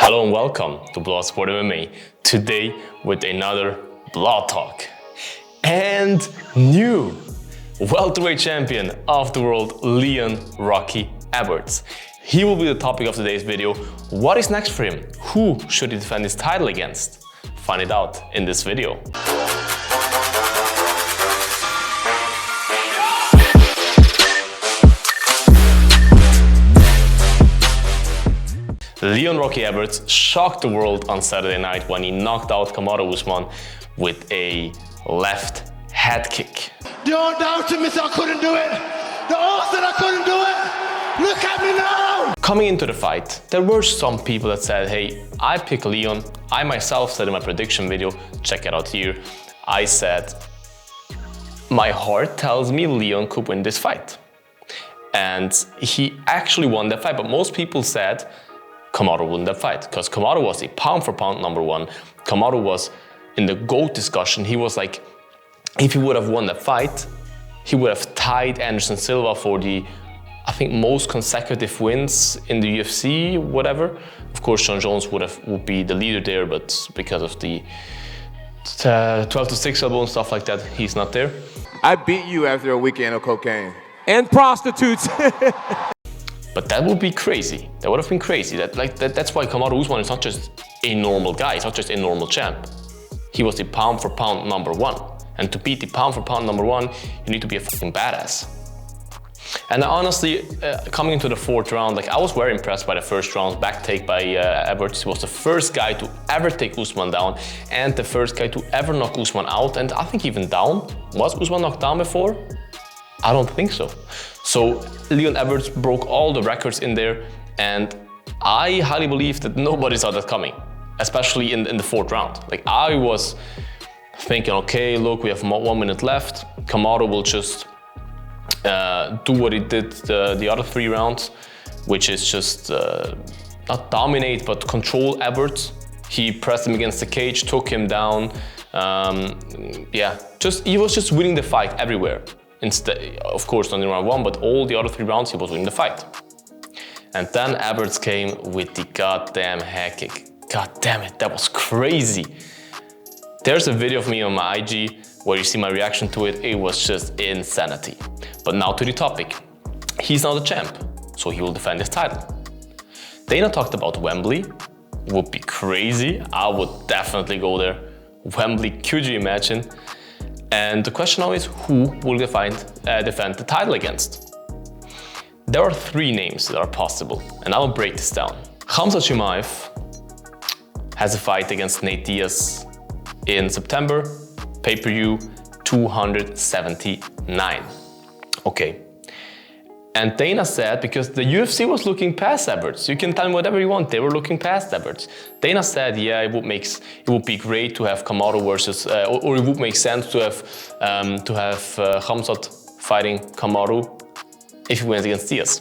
Hello and welcome to Blood Sport MMA. Today with another Blood Talk. And new welterweight champion of the world, Leon Rocky Edwards. He will be the topic of today's video. What is next for him? Who should he defend his title against? Find it out in this video. Leon Rocky Edwards shocked the world on Saturday night when he knocked out Kamaru Usman with a left head kick. Don't doubt me, I couldn't do it. The odds that I couldn't do it. Look at me now. Coming into the fight, there were some people that said, hey, I pick Leon. I myself said in my prediction video, check it out here, I said, my heart tells me Leon could win this fight. And he actually won that fight, but most people said Kamaru won that fight because Kamaru was a pound for pound number one. Kamaru was in the GOAT discussion. He was like, if he would have won that fight, he would have tied Anderson Silva for the, I think, most consecutive wins in the UFC, whatever. Of course, John Jones would be the leader there, but because of the 12-6 elbow and stuff like that, he's not there. I beat you after a weekend of cocaine. And prostitutes. But that would be crazy. That would have been crazy. That's why Kamaru Usman is not just a normal guy. He's not just a normal champ. He was the pound for pound number one. And to beat the pound for pound number one, you need to be a fucking badass. And honestly, coming into the fourth round, I was very impressed by the first round's back take by Edwards. He was the first guy to ever take Usman down and the first guy to ever knock Usman out. And I think even down. Was Usman knocked down before? I don't think so. So Leon Edwards broke all the records in there, and I highly believe that nobody saw that coming, especially in the fourth round. I was thinking, okay, look, we have 1 minute left. Kamaru will just do what he did the other 3 rounds, which is just not dominate, but control Edwards. He pressed him against the cage, took him down. He was just winning the fight everywhere. Instead, of course, not in round 1, but all the other 3 rounds he was winning the fight. And then Edwards came with the goddamn head kick. God damn it, that was crazy. There's a video of me on my IG where you see my reaction to it. It was just insanity. But now to the topic. He's now the champ, so he will defend his title. Dana talked about Wembley. Would be crazy. I would definitely go there. Wembley, could you imagine? And the question now is, who will defend the title against? There are 3 names that are possible, and I will break this down. Khamzat has a fight against Nate Diaz in September, pay-per-view 279. Okay. And Dana said, because the UFC was looking past Edwards, you can tell me whatever you want, they were looking past Edwards. Dana said, yeah, it would be great to have Kamaru versus, or it would make sense to have Khamzat fighting Kamaru if he wins against Diaz.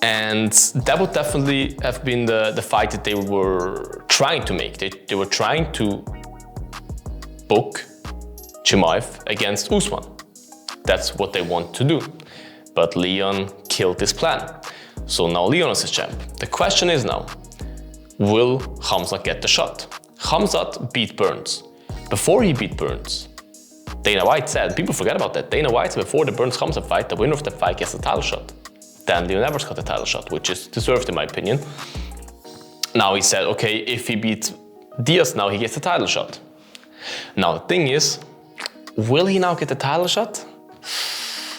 And that would definitely have been the fight that they were trying to make. They were trying to book Chimaev against Usman. That's what they want to do. But Leon killed this plan. So now Leon is his champ. The question is now, will Khamzat get the shot? Khamzat beat Burns. Before he beat Burns, Dana White said, people forget about that, Dana White said before the Burns-Khamzat fight, the winner of the fight gets the title shot. Then Leon Edwards got the title shot, which is deserved in my opinion. Now he said, okay, if he beats Diaz now, he gets the title shot. Now the thing is, will he now get the title shot?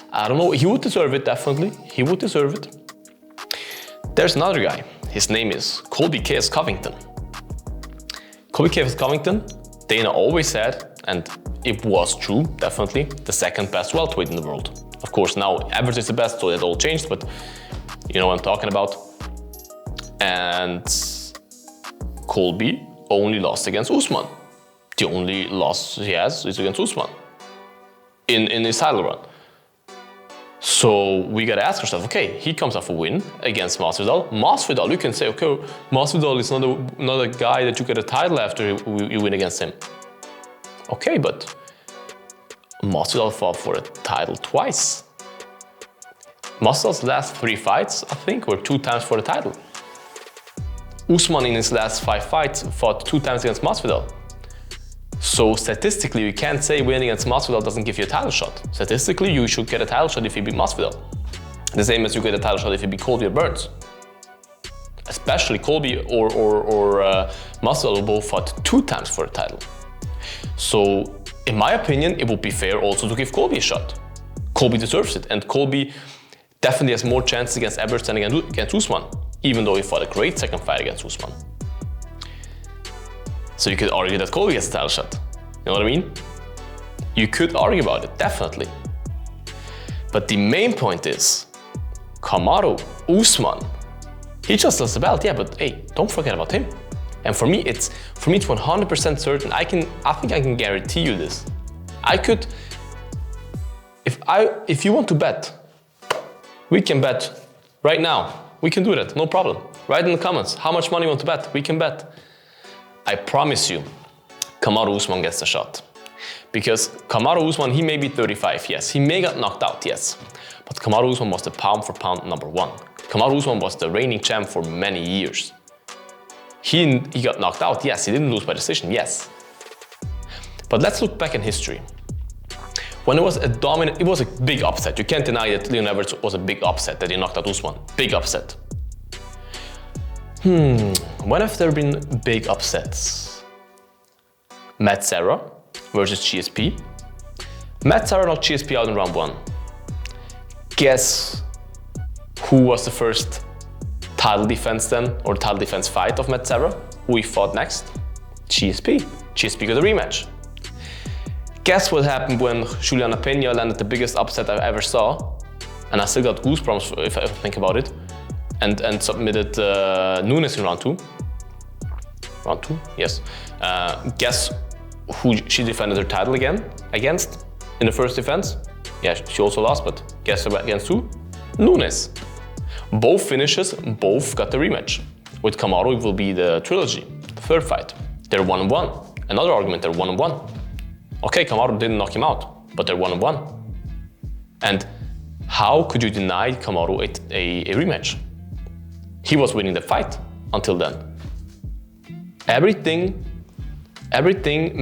I don't know, he would deserve it, definitely. He would deserve it. There's another guy. His name is Colby K.S. Covington. Colby K.S. Covington, Dana always said, and it was true, definitely, the second best welterweight in the world. Of course, now Edwards is the best, so that all changed, but you know what I'm talking about. And Colby only lost against Usman. The only loss he has is against Usman in his title run. So we gotta ask ourselves, okay, he comes off a win against Masvidal. Masvidal, you can say, okay, Masvidal is not a guy that you get a title after you win against him. Okay, but Masvidal fought for a title twice. Masvidal's last 3 fights, I think, were 2 times for the title. Usman in his last 5 fights fought 2 times against Masvidal. So statistically, you can't say winning against Masvidal doesn't give you a title shot. Statistically, you should get a title shot if you beat Masvidal. The same as you get a title shot if you beat Colby or Burns. Especially Colby or Masvidal both fought 2 times for a title. So, in my opinion, it would be fair also to give Colby a shot. Colby deserves it, and Colby definitely has more chances against Everett than against Usman, even though he fought a great second fight against Usman. So you could argue that Colby gets a title shot. You know what I mean? You could argue about it, definitely. But the main point is, Kamaru, Usman, he just lost the belt, yeah, but hey, don't forget about him. And for me, it's 100% certain. I think I can guarantee you this. I could, if you want to bet, we can bet right now. We can do that, no problem. Write in the comments how much money you want to bet. We can bet. I promise you, Kamaru Usman gets a shot. Because Kamaru Usman, he may be 35, yes. He may get knocked out, yes. But Kamaru Usman was the pound for pound number 1. Kamaru Usman was the reigning champ for many years. He got knocked out, yes. He didn't lose by decision, yes. But let's look back in history. When it was it was a big upset. You can't deny that Leon Edwards was a big upset, that he knocked out Usman. Big upset. When have there been big upsets? Matt Serra versus GSP. Matt Serra knocked GSP out in round 1. Guess who was the first title defense then, or title defense fight of Matt Serra? Who he fought next? GSP. GSP got a rematch. Guess what happened when Juliana Pena landed the biggest upset I ever saw, and I still got goosebumps if I think about it, and submitted Nunes in round 2. Round 2? Yes. Guess who she defended her title against in the first defense? Yeah, she also lost, but guess against who? Nunes. Both finishes, both got the rematch. With Kamaru, it will be the trilogy, the 3rd fight. They're 1-1. Another argument, they're 1-1. Okay, Kamaru didn't knock him out, but they're 1-1. And how could you deny Kamaru a rematch? He was winning the fight until then. Everything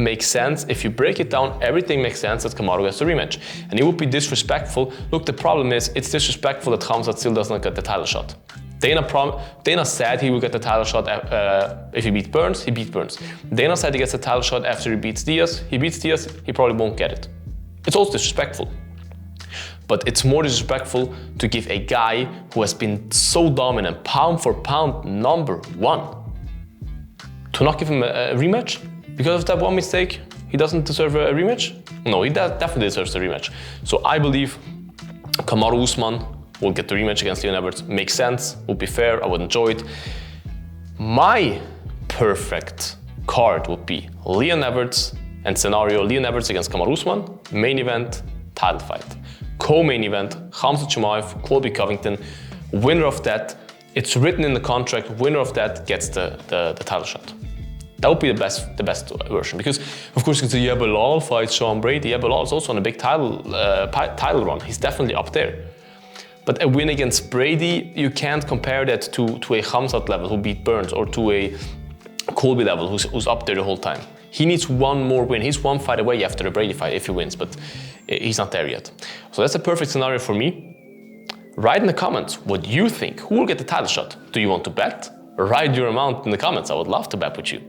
makes sense. If you break it down, everything makes sense that Kamaru gets the rematch. And it would be disrespectful. Look, the problem is, it's disrespectful that Khamzat still does not get the title shot. Dana said he will get the title shot if he beats Burns, he beats Burns. Dana said he gets the title shot after he beats Diaz. He beats Diaz, he probably won't get it. It's also disrespectful. But it's more disrespectful to give a guy who has been so dominant, pound for pound, number 1, to not give him a rematch? Because of that one mistake, he doesn't deserve a rematch? No, he definitely deserves a rematch. So I believe Kamaru Usman will get the rematch against Leon Edwards. Makes sense, would be fair, I would enjoy it. My perfect card would be Leon Edwards and scenario Leon Edwards against Kamaru Usman, main event, title fight. Co-main event, Khamzat Chimaev, Colby Covington. Winner of that, it's written in the contract, winner of that gets the title shot. That would be the best version, because of course you can say, yeah, Belal fights Sean Brady. Yeah, Belal is also on a big title run. He's definitely up there. But a win against Brady, you can't compare that to a Khamzat level who beat Burns, or to a Colby level who's up there the whole time. He needs one more win. He's 1 fight away after the Brady fight if he wins, but he's not there yet. So that's a perfect scenario for me. Write in the comments what you think. Who will get the title shot? Do you want to bet? Write your amount in the comments. I would love to bet with you.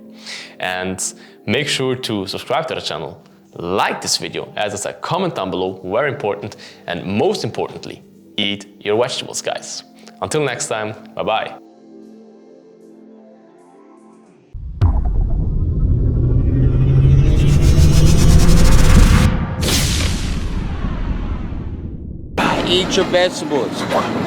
And make sure to subscribe to the channel. Like this video, as I said, comment down below, very important. And most importantly, eat your vegetables, guys. Until next time, bye-bye. Eat your vegetables.